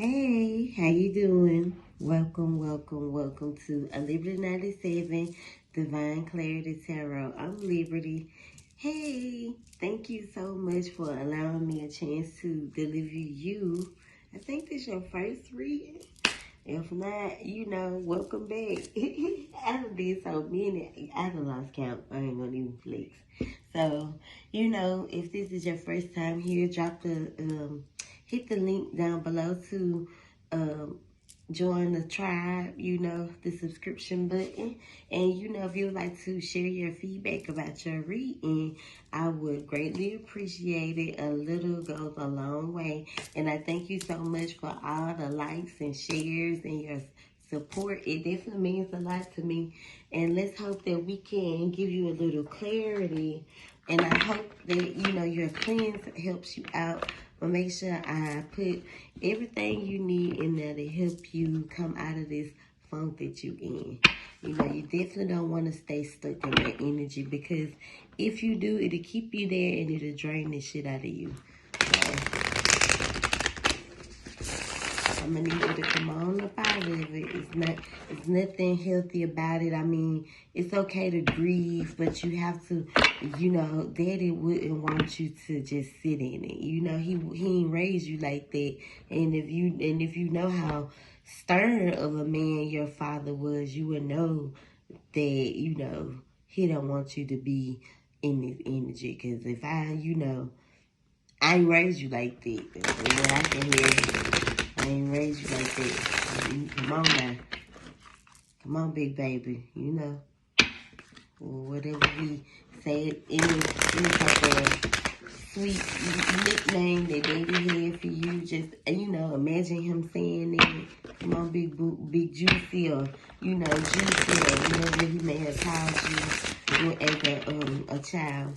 Hey, how you doing? Welcome to a Liberty 97 Divine Clarity Tarot. I'm Liberty. Hey, thank you so much for allowing me a chance to deliver you. I think this is your first reading. If not, welcome back. I done did so many. I done lost count. I ain't gonna even flex. So, if this is your first time here, hit the link down below to join the tribe, the subscription button. And, if you would like to share your feedback about your reading, I would greatly appreciate it. A little goes a long way. And I thank you so much for all the likes and shares and your support. It definitely means a lot to me. And let's hope that we can give you a little clarity. And I hope that, your cleanse helps you out. But make sure I put everything you need in there to help you come out of this funk that you in. You definitely don't want to stay stuck in that energy, because if you do, it'll keep you there and it'll drain the shit out of you. So I'm gonna need you to come on up out of it. It's nothing healthy about it. I mean, it's okay to grieve, but you have to, Daddy wouldn't want you to just sit in it. He ain't raised you like that. And if you know how stern of a man your father was, you would know that, he don't want you to be in this energy. Because if I ain't raised you like that. I can hear I ain't raised you like that. Come on now. Come on, big baby. Or whatever he said, any type of sweet nickname that Daddy had for you. Just, imagine him saying it. Come on, big juicy, or, juicy, or whatever he may have called you as a child.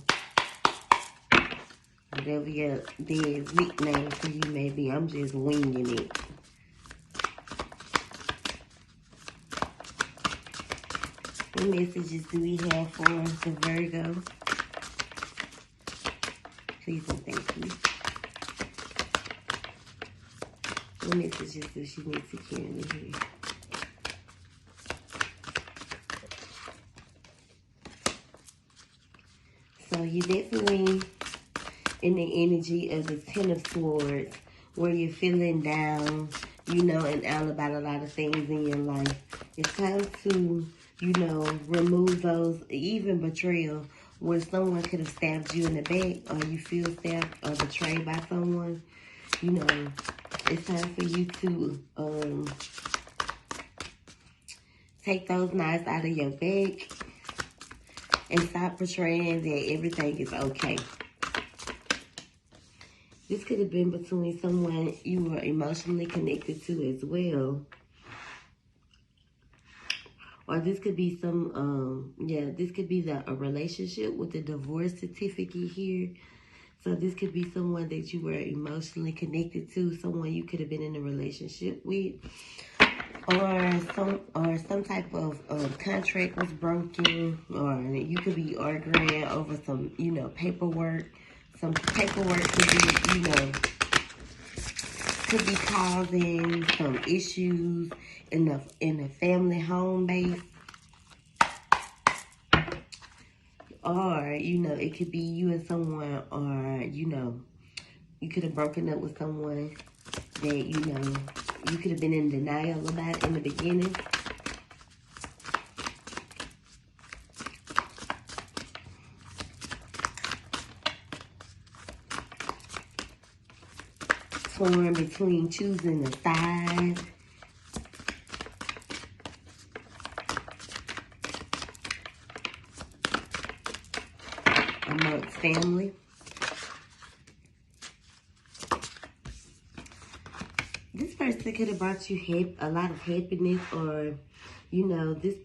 Whatever your dad's nickname for you may be, I'm just winging it. What messages do we have for the Virgo? Please and thank you. What messages does she need to carry me here? So you definitely in the energy of the Ten of Swords, where you're feeling down, and out about a lot of things in your life. It's time to, remove those, even betrayal, where someone could have stabbed you in the back, or you feel stabbed or betrayed by someone. It's time for you to take those knives out of your back and stop portraying that everything is okay. This could have been between someone you were emotionally connected to as well. Or this could be this could be a relationship with the divorce certificate here. So this could be someone that you were emotionally connected to, someone you could have been in a relationship with. Or some type of contract was broken, or you could be arguing over some, paperwork. Some paperwork could be causing some issues in the family home base. Or, it could be you and someone, or, you could have broken up with someone that, you could have been in denial about in the beginning. Torn between choosing a side. Amongst family. This person could have brought you a lot of happiness, or, this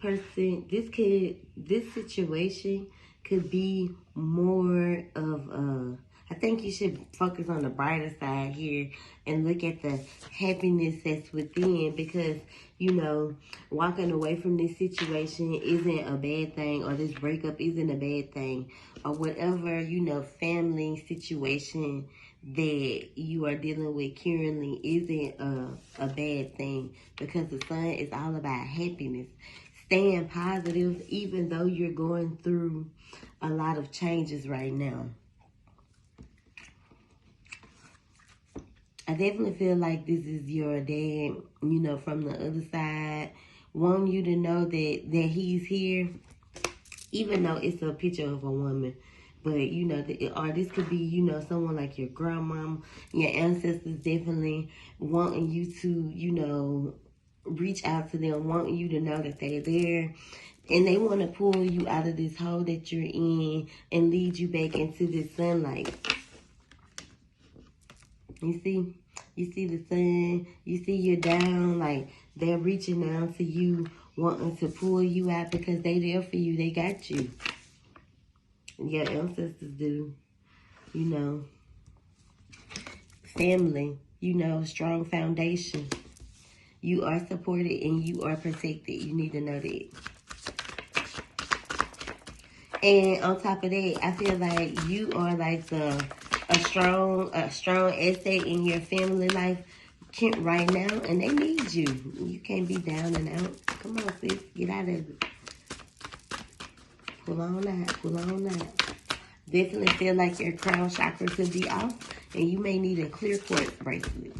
situation could be more of I think you should focus on the brighter side here and look at the happiness that's within, because, walking away from this situation isn't a bad thing, or this breakup isn't a bad thing, or whatever, family situation that you are dealing with currently isn't a bad thing, because the sun is all about happiness. Staying positive even though you're going through a lot of changes right now. I definitely feel like this is your dad, you know, from the other side, wanting you to know that he's here, even though it's a picture of a woman. But, you know, or this could be, you know, someone like your grandma, your ancestors definitely wanting you to, you know, reach out to them, wanting you to know that they're there. And they want to pull you out of this hole that you're in and lead you back into this sunlight. You see? You see the sun. You see you're down. Like, they're reaching out to you, wanting to pull you out because they there for you. They got you. Your ancestors do. You know. Family. You know, strong foundation. You are supported and you are protected. You need to know that. And on top of that, I feel like you are like a strong asset in your family life right now, and they need you. You can't be down and out. Come on, sis, get out of it. Pull on out, pull on out. Definitely feel like your crown chakra could be off, and you may need a clear quartz bracelet.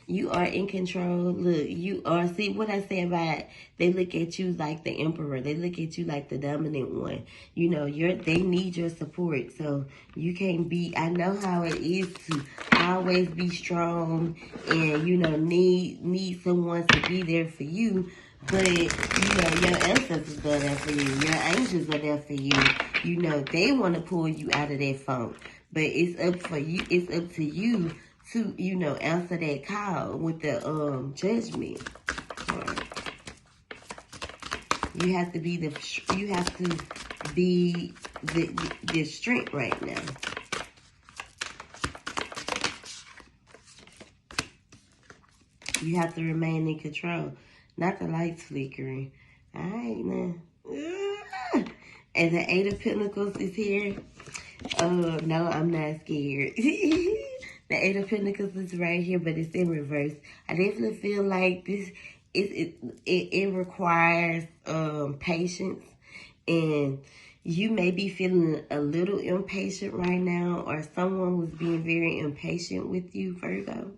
You are in control. Look, you are, see what I say about, they look at you like the emperor. They look at you like the dominant one. You know, they need your support. So you can't be, I know how it is to always be strong and, you know, need someone to be there for you. But, you know, your ancestors are there for you. Your angels are there for you. You know, they want to pull you out of that funk. But it's up for you. It's up to you to, you know, answer that call with the judgment. You have to be the strength right now. You have to remain in control. Not the lights flickering. All right, now. And the Eight of Pentacles is here. No, I'm not scared. The Eight of Pentacles is right here, but it's in reverse. I definitely feel like this it requires patience, and you may be feeling a little impatient right now, or someone was being very impatient with you, Virgo.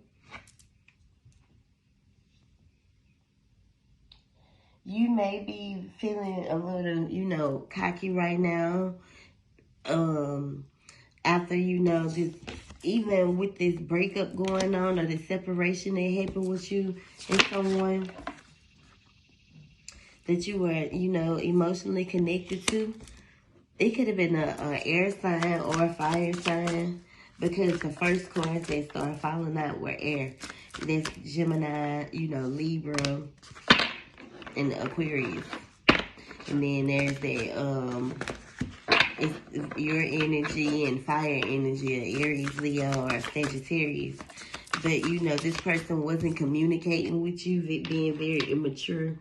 You may be feeling a little, you know, cocky right now. After, you know, just even with this breakup going on, or the separation that happened with you and someone that you were, you know, emotionally connected to. It could have been a air sign or a fire sign, because the first cards that started falling out were air. That's Gemini, you know, Libra, and Aquarius. And then there's that, it's your energy and fire energy, Aries, Leo, or Sagittarius. But, you know, this person wasn't communicating with you, being very immature,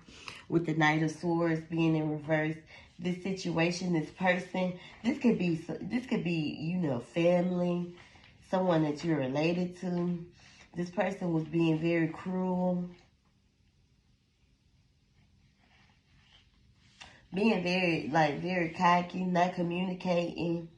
with the Knight of Swords being in reverse. This situation, this person, this could be, you know, family, someone that you're related to. This person was being very cruel, being very cocky, not communicating.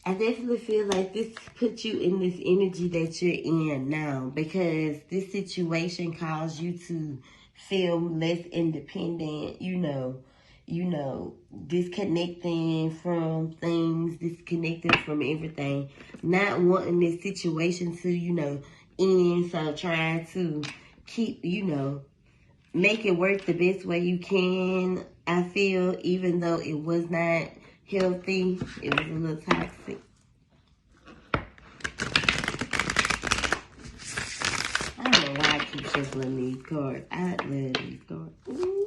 I definitely feel like this puts you in this energy that you're in now, because this situation caused you to feel less independent, you know, disconnecting from things, disconnecting from everything, not wanting this situation to, you know, end. So trying to keep, you know, make it work the best way you can. I feel, even though it was not healthy, it was a little toxic. I don't know why I keep shuffling these cards. I love these cards. Ooh.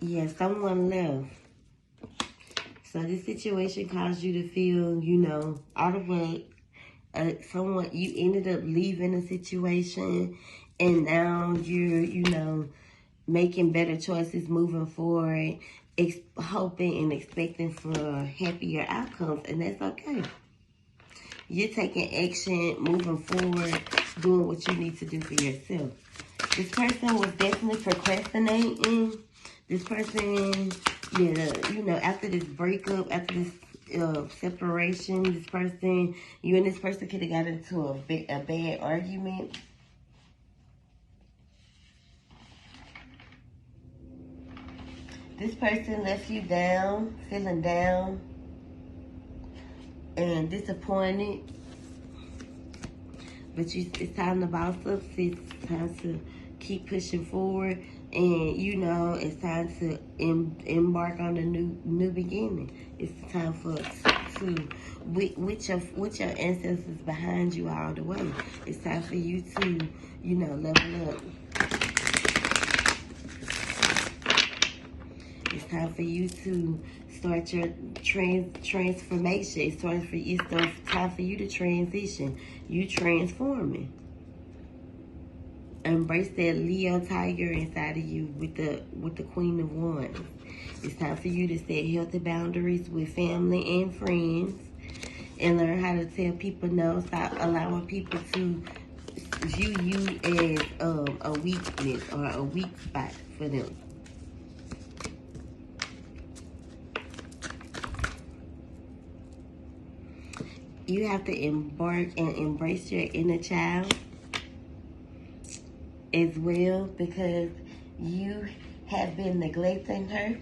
Yeah, someone left. So this situation caused you to feel, you know, out of whack. You ended up leaving a situation, and now you're, you know, making better choices moving forward, hoping and expecting for happier outcomes, and that's okay. You're taking action, moving forward, doing what you need to do for yourself. This person was definitely procrastinating. This person, yeah, you know, after this breakup, after this separation, you and this person could have got into a bad argument. This person left you down, feeling down and disappointed. But it's time to boss up. It's time to keep pushing forward. And, you know, it's time to embark on a new beginning. It's time for with your ancestors behind you all the way. It's time for you to, you know, level up. It's time for you to start your transformation. It's time for you to transition. You transforming. Embrace that Leo tiger inside of you with the Queen of Wands. It's time for you to set healthy boundaries with family and friends, and learn how to tell people no. Stop allowing people to view you as a weakness or a weak spot for them. You have to embark and embrace your inner child as well, because you have been neglecting her.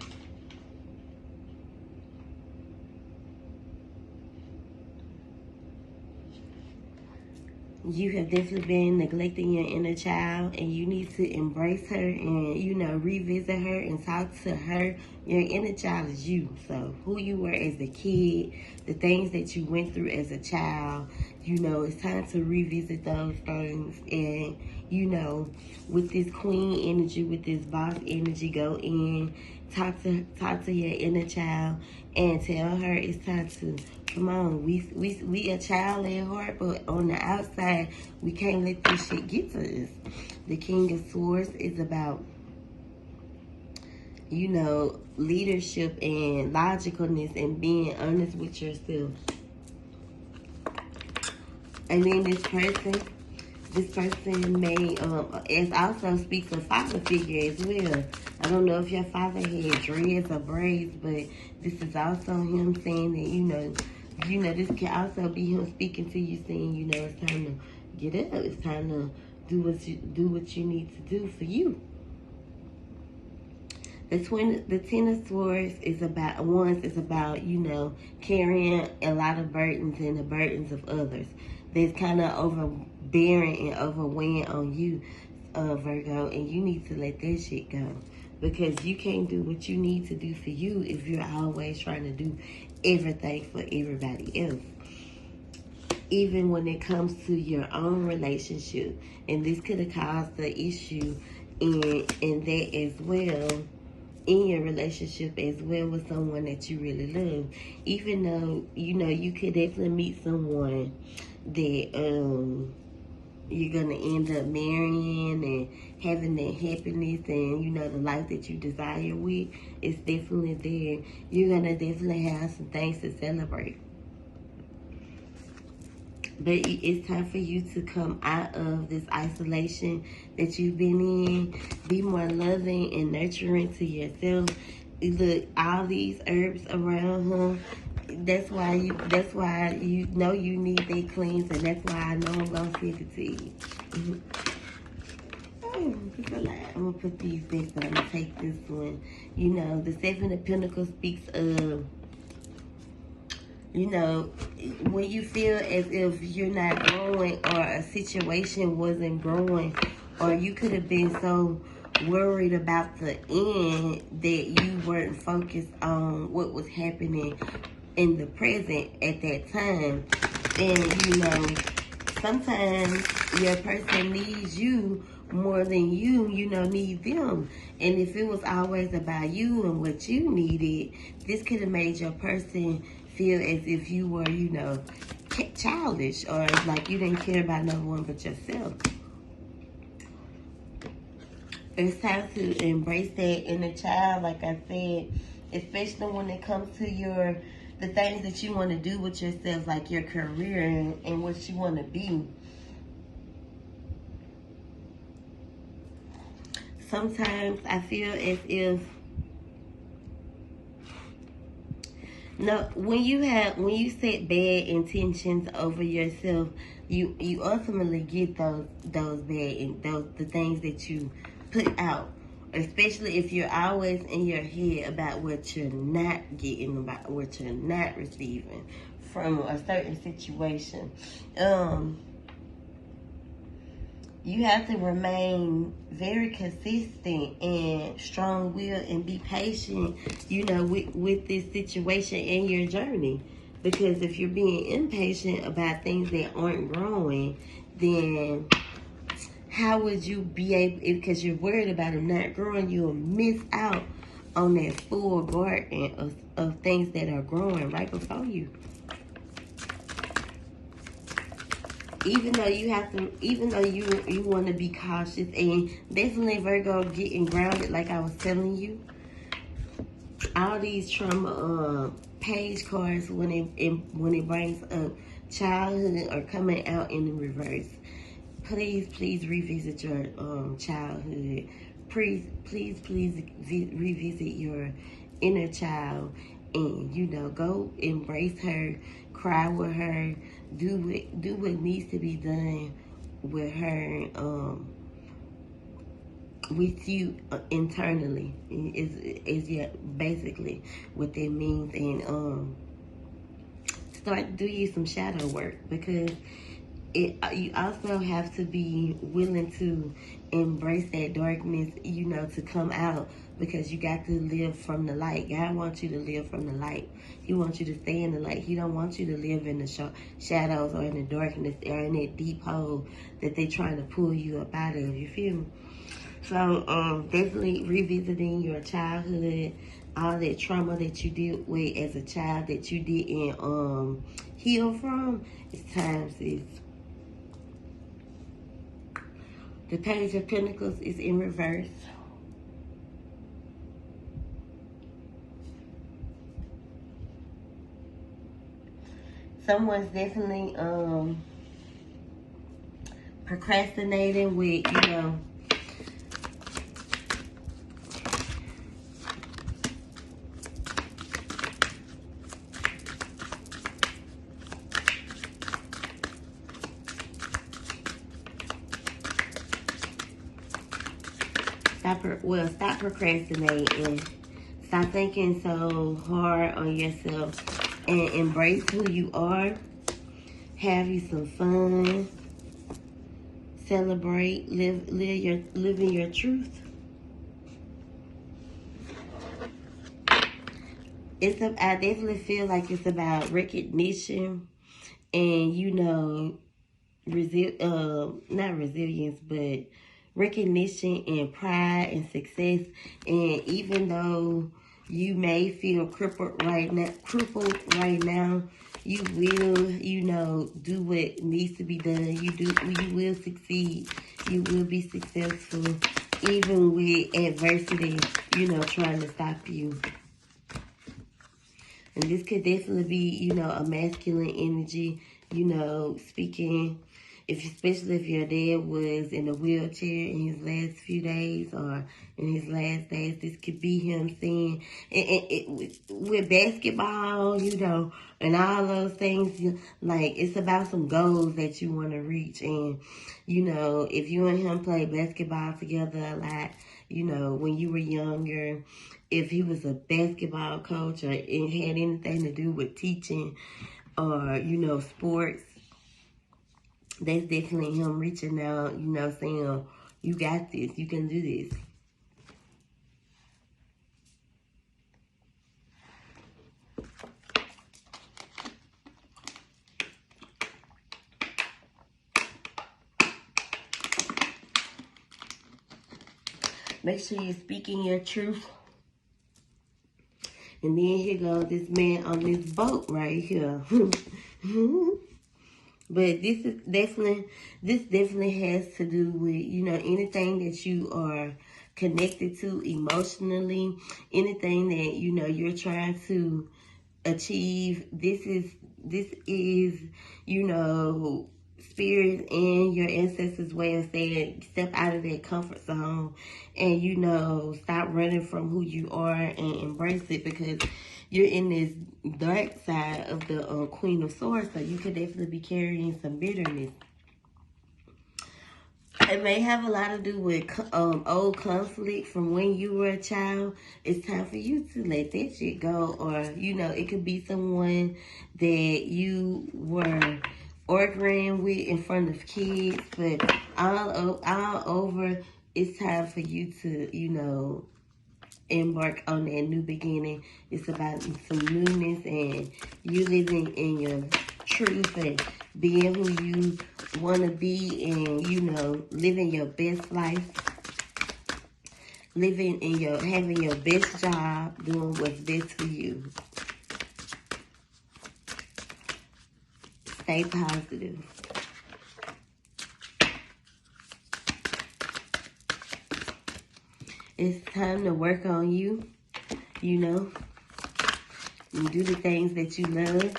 You have definitely been neglecting your inner child, and you need to embrace her and, you know, revisit her and talk to her. Your inner child is you. So who you were as a kid, the things that you went through as a child, you know, it's time to revisit those things. And, you know, with this queen energy, with this boss energy, go in, talk to your inner child and tell her it's time to, come on, we a child at heart, but on the outside, we can't let this shit get to us. The King of Swords is about, you know, leadership and logicalness and being honest with yourself. And then this person may also speaks of father figure as well. I don't know if your father had dreads or braids, but this is also him saying that, you know, this can also be him speaking to you, saying, you know, it's time to get up. It's time to do what you need to do for you. The Ten of Swords is about, you know, carrying a lot of burdens and the burdens of others. That's kind of overbearing and overwhelming on you, Virgo, and you need to let that shit go. Because you can't do what you need to do for you if you're always trying to do everything for everybody else. Even when it comes to your own relationship. And this could have caused the issue in that as well, in your relationship as well, with someone that you really love. Even though, you know, you could definitely meet someone that you're gonna end up marrying and having that happiness and, you know, the life that you desire with, it's definitely there. You're gonna definitely have some things to celebrate. But it's time for you to come out of this isolation that you've been in. Be more loving and nurturing to yourself. Look, all these herbs around her, that's why you know you need that cleanse, and that's why I know I'm gonna send it to you. Oh, it's a lot. I'm gonna put these back, but I'm gonna take this one. You know, the Seven of Pentacles speaks of, you know, when you feel as if you're not growing, or a situation wasn't growing, or you could have been so worried about the end that you weren't focused on what was happening in the present at that time. And, you know, sometimes your person needs you more than you, need them. And if it was always about you and what you needed, this could have made your person feel as if you were, childish, or like you didn't care about no one but yourself. It's time to embrace that inner child, like I said, especially when it comes to the things that you want to do with yourself, like your career and what you want to be. Sometimes I feel as if when you set bad intentions over yourself, you ultimately get those the things that you put out. Especially if you're always in your head about what you're not getting, about what you're not receiving from a certain situation. You have to remain very consistent and strong-willed and be patient, with this situation and your journey. Because if you're being impatient about things that aren't growing, then how would you be able, because you're worried about them not growing, you'll miss out on that full garden of things that are growing right before you. Even though you want to be cautious, and definitely Virgo getting grounded, like I was telling you, all these trauma page cards when it brings up childhood are coming out in the reverse. Please revisit your childhood. Please revisit your inner child, and go embrace her, cry with her, do what needs to be done with her, with you internally is basically what that means. And start doing some shadow work, because you also have to be willing to embrace that darkness, to come out, because you got to live from the light. God wants you to live from the light. He wants you to stay in the light. He don't want you to live in the shadows or in the darkness or in that deep hole that they trying to pull you up out of. You feel me? So definitely revisiting your childhood, all that trauma that you dealt with as a child that you didn't heal from. It's time, sis. The Page of Pentacles is in reverse. Someone's definitely procrastinating with, stop procrastinating. Stop thinking so hard on yourself and embrace who you are. Have you some fun. Celebrate. Living your truth. I definitely feel like it's about recognition and, not resilience, but recognition and pride and success. And even though you may feel crippled right now, you will, do what needs to be done. You will succeed. You will be successful, even with adversity, trying to stop you. And this could definitely be, a masculine energy, speaking, especially if your dad was in a wheelchair in his last few days or in his last days. This could be him saying, with basketball, and all those things, like, it's about some goals that you want to reach. And, if you and him play basketball together a lot, when you were younger, if he was a basketball coach or it had anything to do with teaching or, sports, that's definitely him reaching out, saying, you got this, you can do this. Make sure you're speaking your truth. And then here goes this man on this boat right here. But this definitely has to do with, you know, anything that you are connected to emotionally, anything that, you know, you're trying to achieve. This is, you know, spirit and your ancestors' way of saying step out of that comfort zone and, you know, stop running from who you are and embrace it, because you're in this dark side of the Queen of Swords, so you could definitely be carrying some bitterness. It may have a lot to do with old conflict from when you were a child. It's time for you to let that shit go. Or, you know, it could be someone that you were arguing with in front of kids. But all over, it's time for you to, you know, embark on that new beginning. It's about some newness and you living in your truth and being who you want to be, and, you know, living your best life, having your best job, doing what's best for you. Stay positive. It's time to work on you, you know, and do the things that you love.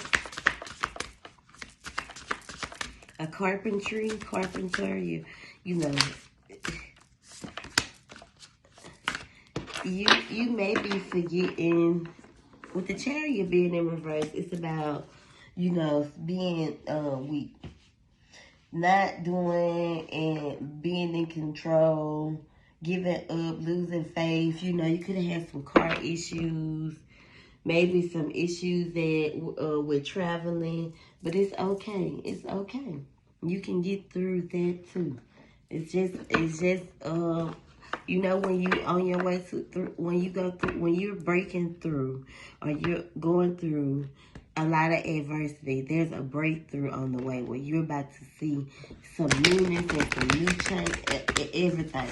A carpenter, you know, you may be forgetting, with the Chariot being in reverse, it's about, you know, being weak, not doing and being in control, giving up, losing faith. You know, you could have had some car issues, maybe some issues that with traveling, but it's okay. It's okay. You can get through that too. It's just you know, when you on your way to when you're breaking through or you're going through a lot of adversity, there's a breakthrough on the way where you're about to see some newness and some new change, everything.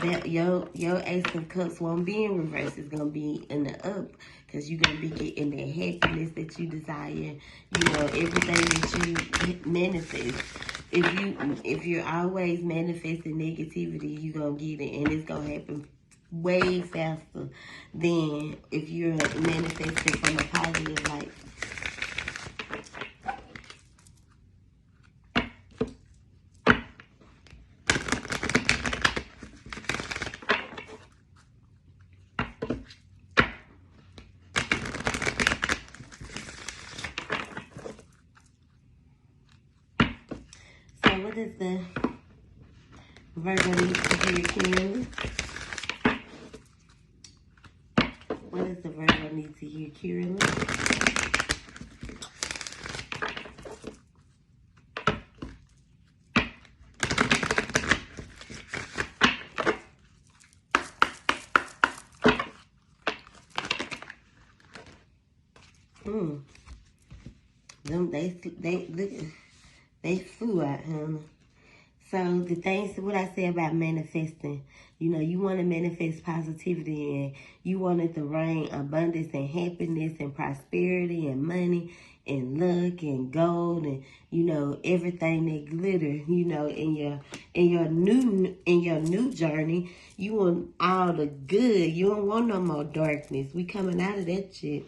That your Ace of Cups won't be in reverse. It's gonna be in the up, because you're gonna be getting that happiness that you desire. You know, everything that you manifest. If you're always manifesting negativity, you're gonna get it, and it's gonna happen way faster than if you're manifesting from a positive light. What does the Virgo need to hear clearly? What does the Virgo need to hear clearly? They flew out, honey. So the things, what I say about manifesting, you know, you want to manifest positivity, and you want it to rain abundance and happiness and prosperity and money and luck and gold and, you know, everything that glitter, you know, in your new journey. You want all the good. You don't want no more darkness. We coming out of that shit.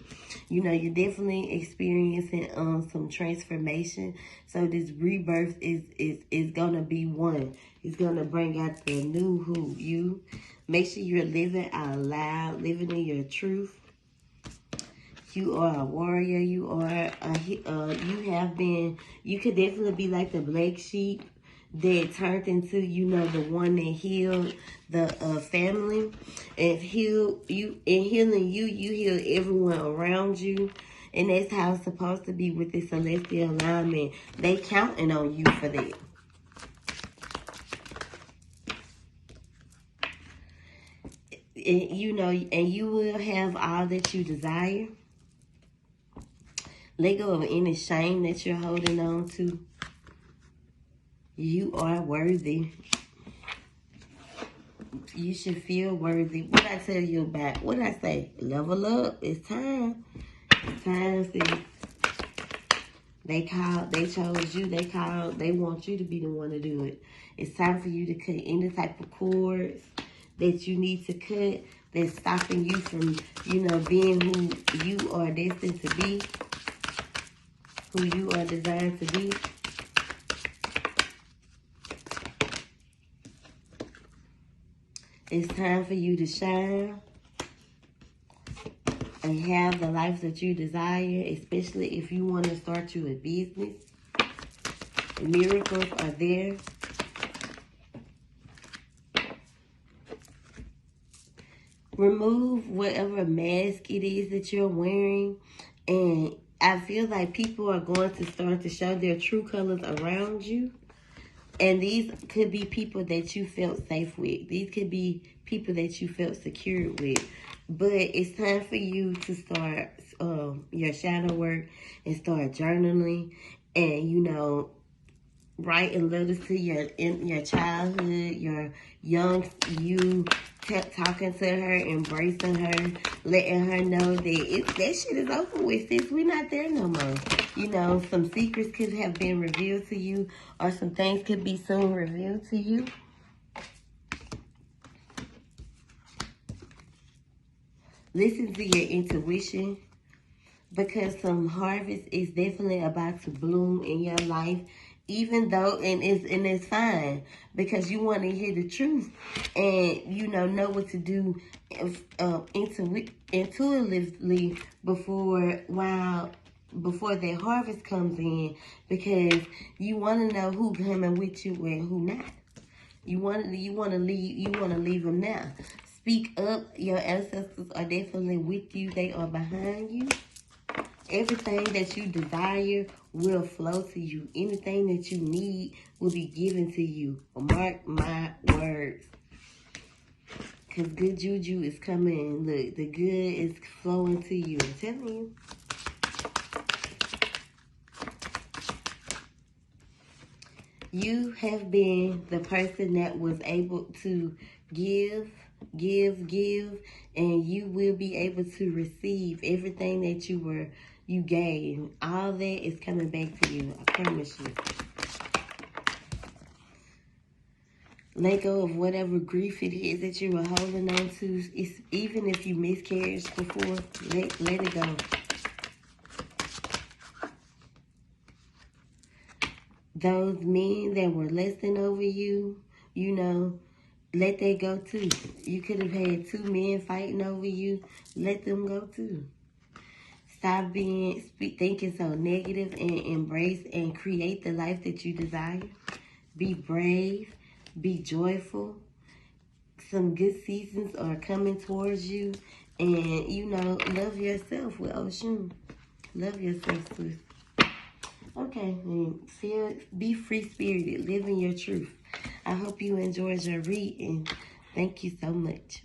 You know, you're definitely experiencing some transformation. So this rebirth is gonna be one. It's gonna bring out the new who you. Make sure you're living out loud, living in your truth. You are a warrior. You are you could definitely be like the black sheep that turned into, you know, the one that healed the family. And healing you, you heal everyone around you. And that's how it's supposed to be with the celestial alignment. They counting on you for that. And, you know, and you will have all that you desire. Let go of any shame that you're holding on to. You are worthy. You should feel worthy. What I tell you about? What I say? Level up. It's time. It's time, sis. They chose you. They want you to be the one to do it. It's time for you to cut any type of cords that you need to cut that's stopping you from, being who you are destined to be, who you are designed to be. It's time for you to shine and have the life that you desire, especially if you want to start you a business. Miracles are there. Remove whatever mask it is that you're wearing, and I feel like people are going to start to show their true colors around you. And these could be people that you felt safe with. These could be people that you felt secure with. But it's time for you to start your shadow work and start journaling and, writing letters to your childhood, your young you, talking to her, embracing her, letting her know that that shit is over with, sis. We're not there no more. Some secrets could have been revealed to you, or some things could be soon revealed to you. Listen to your intuition, because some harvest is definitely about to bloom in your life, even though, and it's fine, because you want to hear the truth and, know what to do intuitively before that harvest comes in, because you want to know who coming with you and who not. You want to leave them now. Speak up. Your ancestors are definitely with you. They are behind you. Everything that you desire will flow to you. Anything that you need will be given to you. Mark my words. Because good juju is coming. Look, the good is flowing to you. I'm telling you. You have been the person that was able to give, and you will be able to receive everything that you gave. All that is coming back to you. I promise you. Let go of whatever grief it is that you were holding on to. Even if you miscarried before, let it go. Those men that were lusting over you, let that go too. You could have had 2 men fighting over you. Let them go too. Stop thinking so negative, and embrace and create the life that you desire. Be brave. Be joyful. Some good seasons are coming towards you. And, love yourself with Ocean. Love yourself, sis. Okay, be free-spirited. Live in your truth. I hope you enjoyed your reading. Thank you so much.